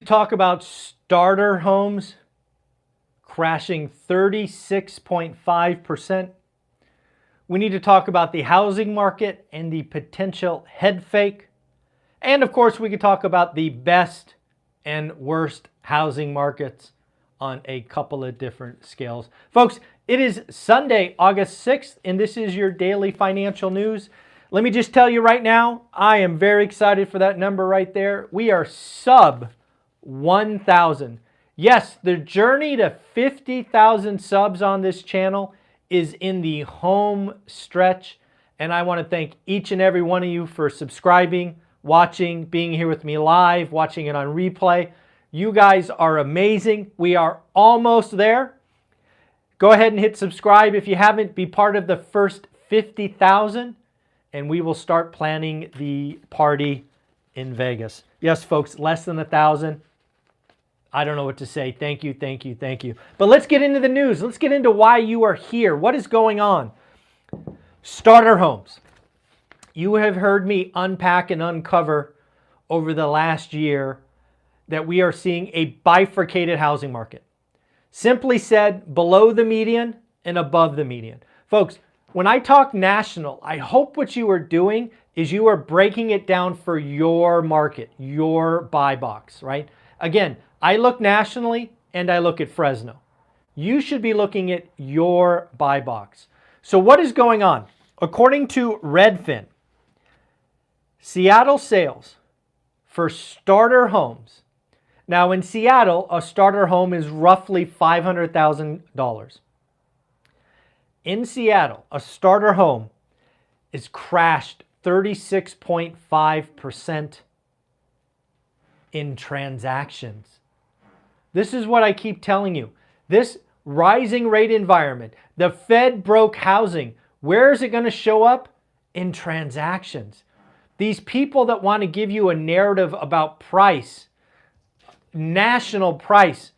talk about starter homes crashing 36.5%. We need to talk about the housing market and the potential head fake. And of course, we could talk about the best and worst housing markets on a couple of different scales. Folks, it is Sunday, August 6th, and this is your daily financial news. Let me just tell you right now, I am very excited for that number right there. We are sub 1,000. Yes, the journey to 50,000 subs on this channel is in the home stretch, and I want to thank each and every one of you for subscribing, watching, being here with me live, watching it on replay. You guys are amazing. We are almost there. Go ahead and hit subscribe if you haven't. Be part of the first 50,000, and we will start planning the party in Vegas. Yes, folks, less than 1,000. I don't know what to say. Thank you, thank you, thank you. But let's get into the news. Let's get into why you are here. What is going on? Starter homes. You have heard me unpack and uncover over the last year that we are seeing a bifurcated housing market. Simply said, below the median and above the median. Folks, when I talk national, I hope what you are doing is you are breaking it down for your market, your buy box, right? Again, I look nationally and I look at Fresno. You should be looking at your buy box. So what is going on? According to Redfin, Seattle sales for starter homes. Now in Seattle, a starter home is roughly $500,000. In Seattle, a starter home is crashed 36.5% in transactions. This is what I keep telling you. This rising rate environment, the Fed broke housing. Where is it going to show up? In transactions. These people that want to give you a narrative about price, national price,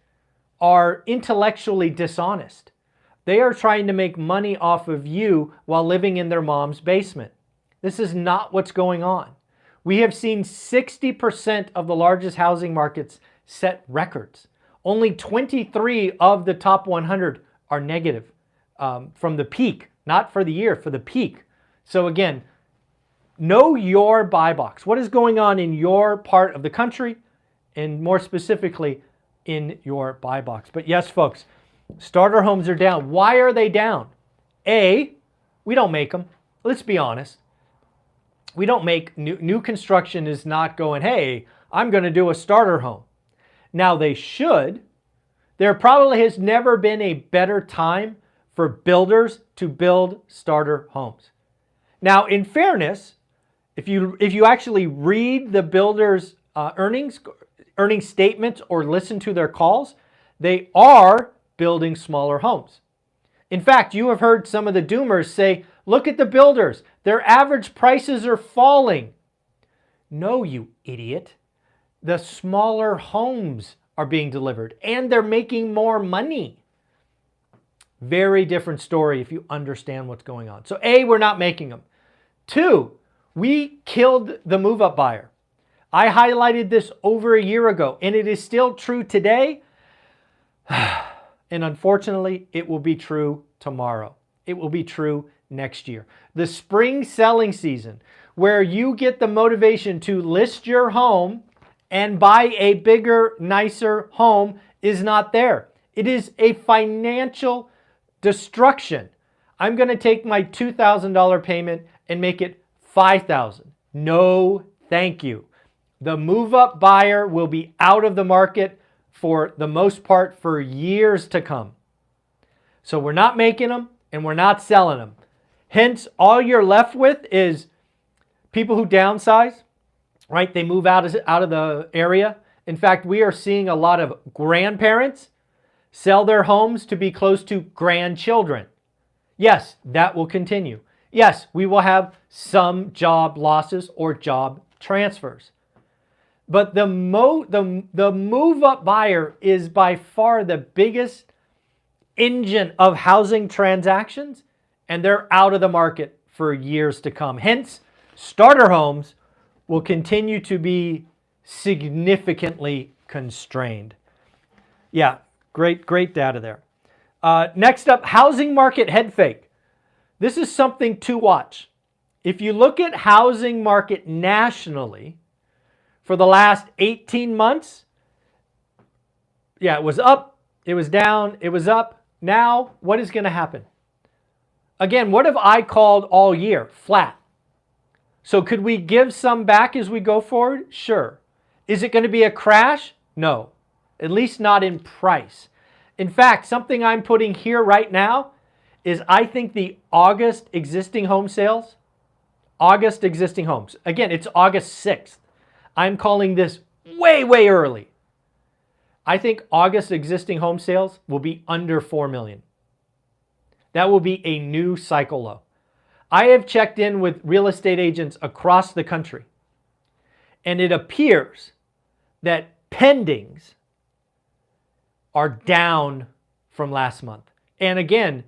are intellectually dishonest. They are trying to make money off of you while living in their mom's basement. This is not what's going on. We have seen 60% of the largest housing markets set records. Only 23 of the top 100 are negative from the peak, not for the year, for the peak. So again, know your buy box. What is going on in your part of the country, and more specifically in your buy box. But yes, folks, starter homes are down. Why are they down? A, we don't make them. Let's be honest. We don't make new construction is not going, hey, I'm going to do a starter home. Now they should. There probably has never been a better time for builders to build starter homes. Now, in fairness, if you actually read the builders' earnings statements or listen to their calls, they are building smaller homes. In fact, you have heard some of the doomers say, look at the builders. Their average prices are falling. No, you idiot. The smaller homes are being delivered and they're making more money. Very different story if you understand what's going on. So A, we're not making them. Two, we killed the move-up buyer. I highlighted this over a year ago and it is still true today. And unfortunately, it will be true tomorrow. It will be true next year. The spring selling season, where you get the motivation to list your home and buy a bigger, nicer home, is not there. It is a financial destruction. I'm going to take my $2,000 payment and make it $5,000. No, thank you. The move-up buyer will be out of the market for the most part for years to come. So we're not making them and we're not selling them. Hence, all you're left with is people who downsize, right? They move out of the area. In fact, we are seeing a lot of grandparents sell their homes to be close to grandchildren. Yes, that will continue. Yes, we will have some job losses or job transfers. But the move-up buyer is by far the biggest engine of housing transactions, and they're out of the market for years to come. Hence, starter homes will continue to be significantly constrained. Yeah, great data there. Next up, housing market head fake. This is something to watch. If you look at housing market nationally for the last 18 months, yeah, it was up, it was down, it was up. Now, what is going to happen? Again, what have I called all year? Flat. So could we give some back as we go forward? Sure. Is it going to be a crash? No, at least not in price. In fact, something I'm putting here right now is I think the August existing home sales, August existing homes, again, it's August 6th. I'm calling this way early. I think August existing home sales will be under 4 million. That will be a new cycle low. I have checked in with real estate agents across the country, and it appears that pendings are down from last month. And again,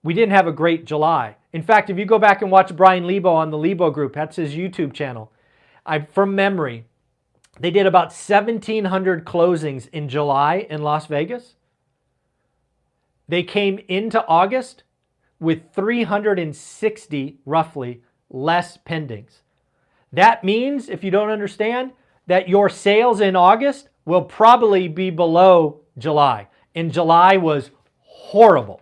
we didn't have a great July. In fact, if you go back and watch Brian Lebo on the Lebo Group, that's his YouTube channel, from memory, they did about 1,700 closings in July in Las Vegas. They came into August with 360, roughly, less pendings. That means, if you don't understand, that your sales in August will probably be below July. And July was horrible.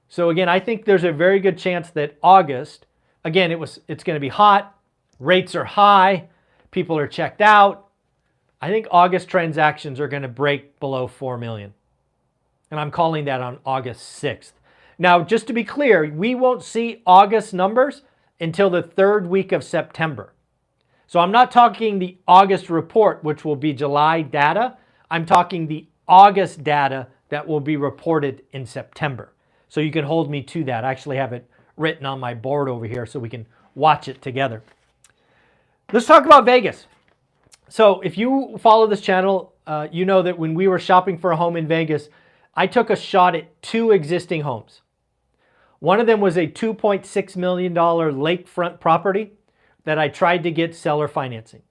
So again, I think there's a very good chance that August, again, it's going to be hot, rates are high, people are checked out. I think August transactions are going to break below 4 million. And I'm calling that on August 6th. Now, just to be clear, we won't see August numbers until the third week of September. So I'm not talking the August report, which will be July data. I'm talking the August data that will be reported in September. So you can hold me to that. I actually have it written on my board over here so we can watch it together. Let's talk about Vegas. So if you follow this channel, you know that when we were shopping for a home in Vegas, I took a shot at 2 existing homes. One of them was a $2.6 million lakefront property that I tried to get seller financing.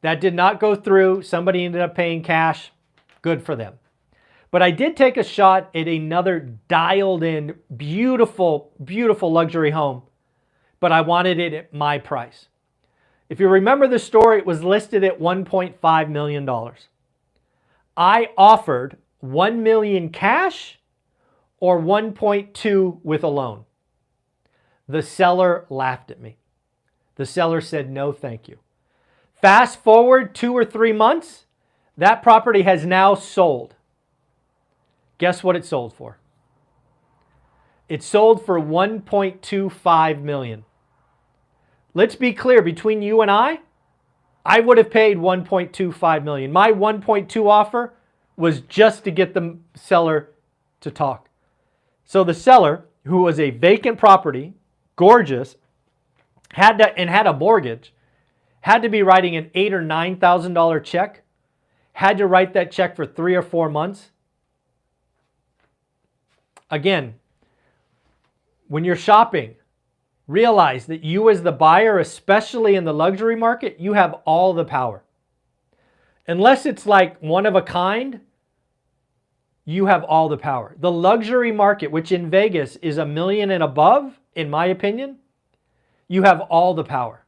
That did not go through. Somebody ended up paying cash. Good for them. But I did take a shot at another dialed in, beautiful luxury home, but I wanted it at my price. If you remember the story, it was listed at $1.5 million. I offered $1 million cash or 1.2 with a loan. The seller laughed at me. The seller said, no, thank you. Fast forward 2 or 3 months, that property has now sold. Guess what it sold for? It sold for $1.25 million. Let's be clear, between you and I would have paid $1.25 million. My 1.2 offer was just to get the seller to talk. So the seller, who was a vacant property, gorgeous, had a mortgage, had to be writing an $8,000 or $9,000 check, had to write that check for 3 or 4 months. Again, when you're shopping, realize that you as the buyer, especially in the luxury market, you have all the power. Unless it's like one of a kind, you have all the power. The luxury market, which in Vegas is $1 million and above, in my opinion, you have all the power.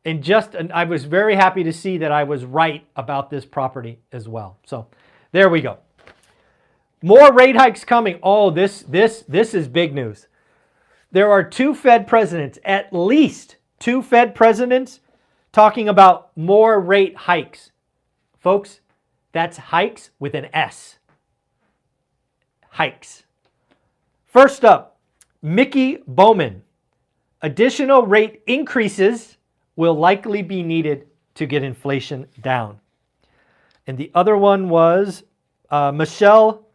And I was very happy to see that I was right about this property as well. So there we go. More rate hikes coming. Oh, this is big news. There are 2 Fed presidents, at least 2 Fed presidents, talking about more rate hikes. Folks, that's hikes with an S. Hikes. First up, Mickey Bowman. Additional rate increases will likely be needed to get inflation down. And the other one was Michelle.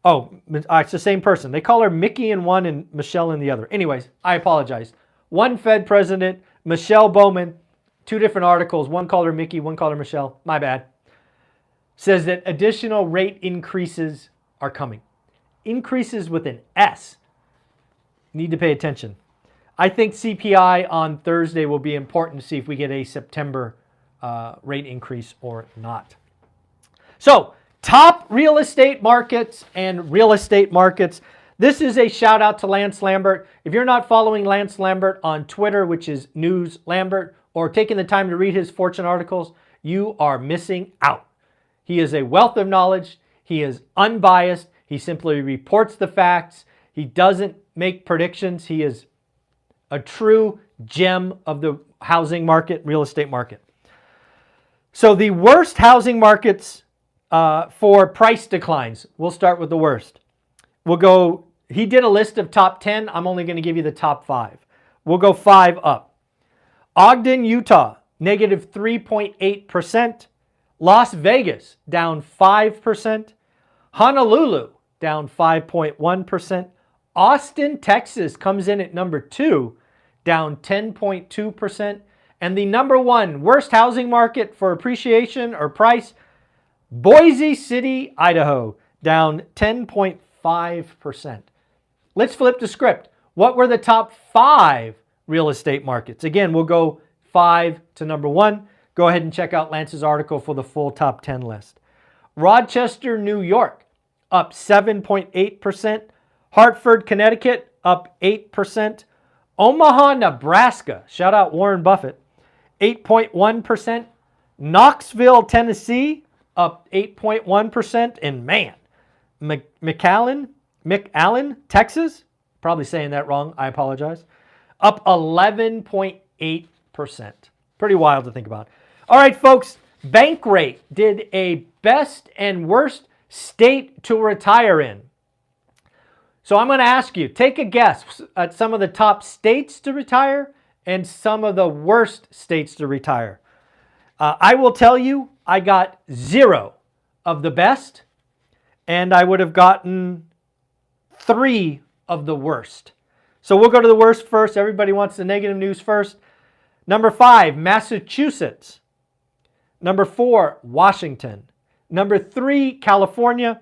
Oh, it's the same person. They call her Mickey in one and Michelle in the other. Anyways, I apologize. One Fed president, Michelle Bowman, 2 different articles. One called her Mickey, one called her Michelle. My bad. Says that additional rate increases are coming. Increases with an S. Need to pay attention. I think CPI on Thursday will be important to see if we get a September rate increase or not. So, top real estate markets and real estate markets. This is a shout out to Lance Lambert. If you're not following Lance Lambert on Twitter, which is News Lambert, or taking the time to read his Fortune articles, you are missing out. He is a wealth of knowledge. He is unbiased. He simply reports the facts. He doesn't make predictions. He is a true gem of the housing market, real estate market. So the worst housing markets for price declines. We'll start with the worst. We'll go, he did a list of top 10. I'm only going to give you the top 5. We'll go 5 up. Ogden, Utah, negative 3.8%. Las Vegas, down 5%. Honolulu, down 5.1%. Austin, Texas comes in at number 2, down 10.2%. And the number 1 worst housing market for appreciation or price, Boise City, Idaho, down 10.5%. Let's flip the script. What were the top 5 real estate markets? Again, we'll go 5 to number 1. Go ahead and check out Lance's article for the full top 10 list. Rochester, New York, up 7.8%. Hartford, Connecticut, up 8%. Omaha, Nebraska, shout out Warren Buffett, 8.1%. Knoxville, Tennessee, up 8.1%. And man, McAllen, Texas, probably saying that wrong, I apologize, up 11.8%. Pretty wild to think about. All right, folks, Bankrate did a best and worst state to retire in. So I'm going to ask you, take a guess at some of the top states to retire and some of the worst states to retire. I will tell you, I got 0 of the best, and I would have gotten 3 of the worst. So we'll go to the worst first. Everybody wants the negative news first. Number 5, Massachusetts. Number 4, Washington. Number 3, California.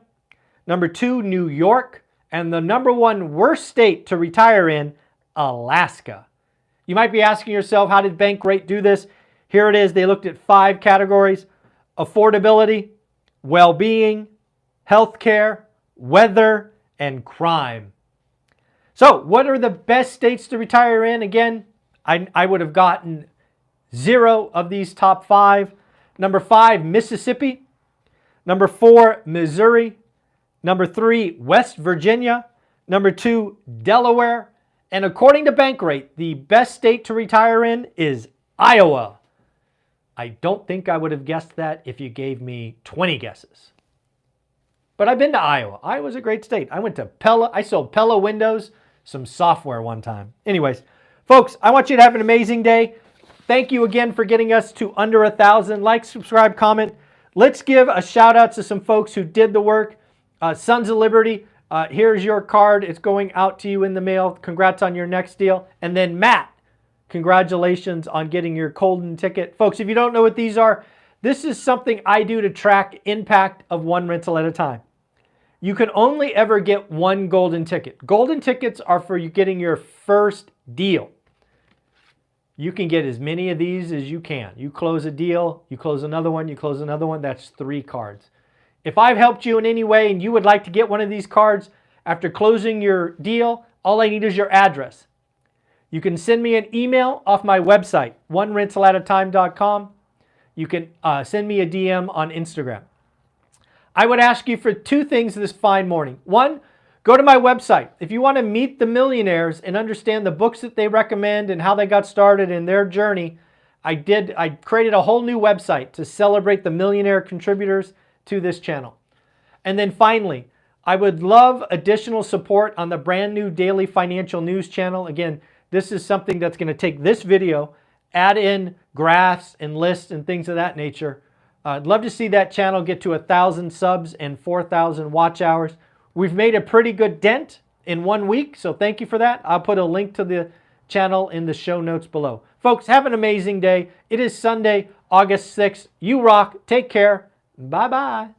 Number 2, New York. And the number 1 worst state to retire in, Alaska. You might be asking yourself, how did Bankrate do this? Here it is. They looked at 5 categories: affordability, well-being, healthcare, weather, and crime. So what are the best states to retire in? Again, I would have gotten 0 of these top 5. Number 5, Mississippi. Number 4, Missouri. Number 3, West Virginia. Number 2, Delaware. And according to Bankrate, the best state to retire in is Iowa. I don't think I would have guessed that if you gave me 20 guesses. But I've been to Iowa. Iowa's a great state. I went to Pella. I sold Pella windows, some software one time. Anyways, folks, I want you to have an amazing day. Thank you again for getting us to under 1,000. Like, subscribe, comment. Let's give a shout out to some folks who did the work. Sons of Liberty, here's your card. It's going out to you in the mail. Congrats on your next deal. And then Matt, congratulations on getting your Colden ticket. Folks, if you don't know what these are, this is something I do to track impact of one rental at a time. You can only ever get 1 golden ticket. Golden tickets are for you getting your first deal. You can get as many of these as you can. You close a deal, you close another one, you close another one. That's 3 cards. If I've helped you in any way and you would like to get one of these cards after closing your deal, all I need is your address. You can send me an email off my website, onerentalatatime.com. You can send me a DM on Instagram. I would ask you for 2 things this fine morning. 1, go to my website. If you want to meet the millionaires and understand the books that they recommend and how they got started in their journey, I created a whole new website to celebrate the millionaire contributors to this channel. And then finally, I would love additional support on the brand new daily financial news channel. Again, this is something that's going to take this video, add in graphs and lists and things of that nature. I'd love to see that channel get to 1,000 subs and 4,000 watch hours. We've made a pretty good dent in 1 week, so thank you for that. I'll put a link to the channel in the show notes below. Folks, have an amazing day. It is Sunday, August 6th. You rock. Take care. Bye-bye.